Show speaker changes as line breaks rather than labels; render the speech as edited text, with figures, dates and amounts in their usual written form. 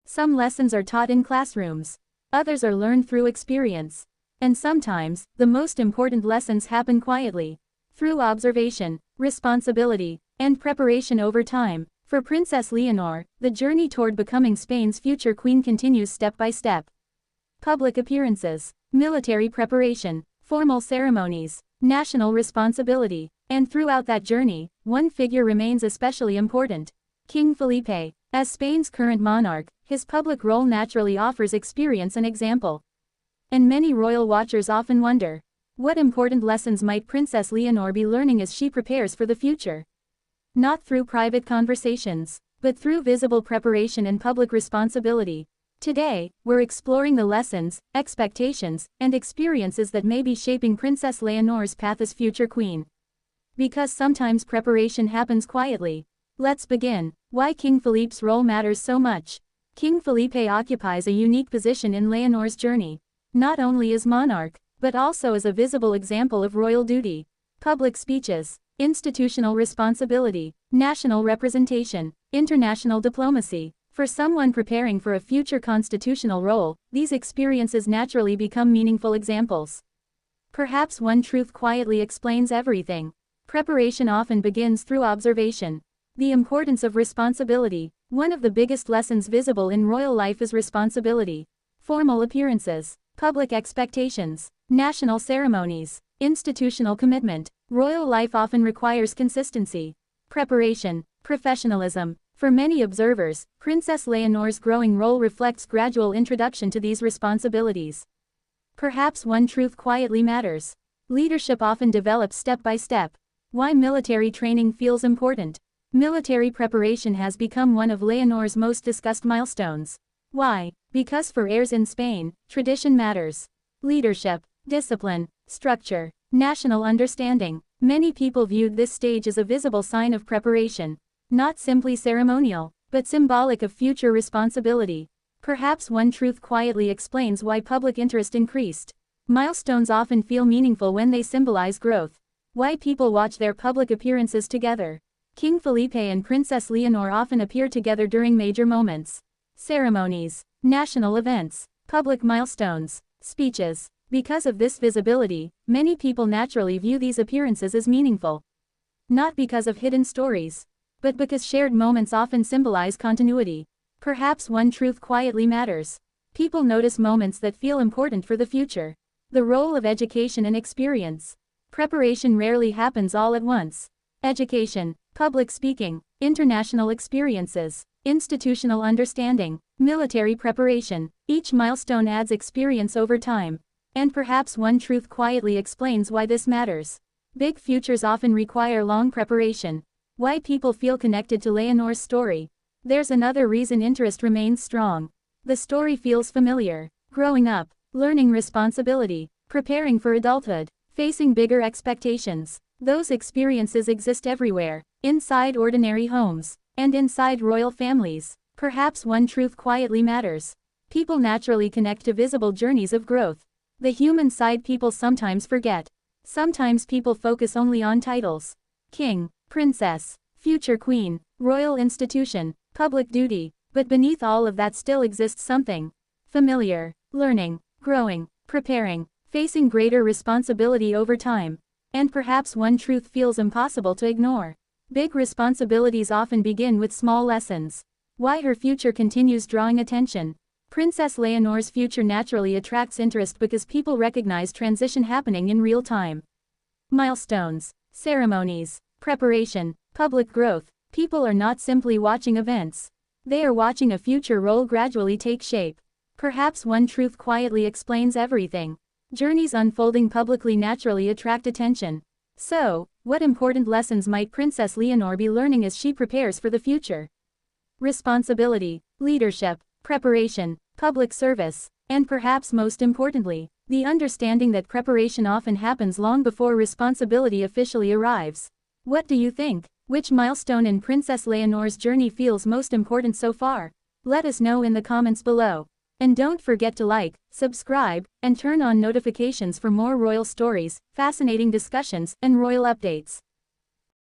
Some lessons are taught in classrooms. Others are learned through experience. And sometimes, the most important lessons happen quietly. Through observation, responsibility, and preparation over time. For Princess Leonor, the journey toward becoming Spain's future queen continues step by step. Public appearances, military preparation, formal ceremonies, national responsibility. And throughout that journey, one figure remains especially important: King Felipe. As Spain's current monarch, his public role naturally offers experience and example. And many royal watchers often wonder, what important lessons might Princess Leonor be learning as she prepares for the future? Not through private conversations, but through visible preparation and public responsibility. Today, we're exploring the lessons, expectations, and experiences that may be shaping Princess Leonor's path as future queen. Because sometimes preparation happens quietly. Let's begin. Why King Felipe's role matters so much. King Felipe occupies a unique position in Leonor's journey, not only as monarch, but also as a visible example of royal duty. Public speeches, institutional responsibility, national representation, international diplomacy. For someone preparing for a future constitutional role, these experiences naturally become meaningful examples. Perhaps one truth quietly explains everything. Preparation often begins through observation. The importance of responsibility. One of the biggest lessons visible in royal life is responsibility. Formal appearances, public expectations, national ceremonies, institutional commitment. Royal life often requires consistency, preparation, professionalism. For many observers, Princess Leonor's growing role reflects gradual introduction to these responsibilities. Perhaps one truth quietly matters. Leadership often develops step by step. Why military training feels important. Military preparation has become one of Leonor's most discussed milestones. Why? Because for heirs in Spain, tradition matters. Leadership, discipline, structure, national understanding. Many people viewed this stage as a visible sign of preparation. Not simply ceremonial, but symbolic of future responsibility. Perhaps one truth quietly explains why public interest increased. Milestones often feel meaningful when they symbolize growth. Why people watch their public appearances together. King Felipe and Princess Leonor often appear together during major moments. Ceremonies, national events, public milestones, speeches. Because of this visibility, many people naturally view these appearances as meaningful. Not because of hidden stories, but because shared moments often symbolize continuity. Perhaps one truth quietly matters. People notice moments that feel important for the future. The role of education and experience. Preparation rarely happens all at once. Education, public speaking, international experiences, institutional understanding, military preparation. Each milestone adds experience over time. And perhaps one truth quietly explains why this matters. Big futures often require long preparation. Why people feel connected to Leonor's story. There's another reason interest remains strong. The story feels familiar. Growing up, learning responsibility, preparing for adulthood, facing bigger expectations. Those experiences exist everywhere, inside ordinary homes, and inside royal families. Perhaps one truth quietly matters. People naturally connect to visible journeys of growth. The human side people sometimes forget. Sometimes people focus only on titles. King, princess, future queen, royal institution, public duty. But beneath all of that still exists something familiar, learning, growing, preparing, facing greater responsibility over time. And perhaps one truth feels impossible to ignore. Big responsibilities often begin with small lessons. Why her future continues drawing attention. Princess Leonor's future naturally attracts interest because people recognize transition happening in real time. Milestones, ceremonies, preparation, public growth. People are not simply watching events. They are watching a future role gradually take shape. Perhaps one truth quietly explains everything. Journeys unfolding publicly naturally attract attention. So, what important lessons might Princess Leonor be learning as she prepares for the future? Responsibility, leadership, preparation, public service, and perhaps most importantly, the understanding that preparation often happens long before responsibility officially arrives. What do you think? Which milestone in Princess Leonor's journey feels most important so far? Let us know in the comments below. And don't forget to like, subscribe, and turn on notifications for more royal stories, fascinating discussions, and royal updates.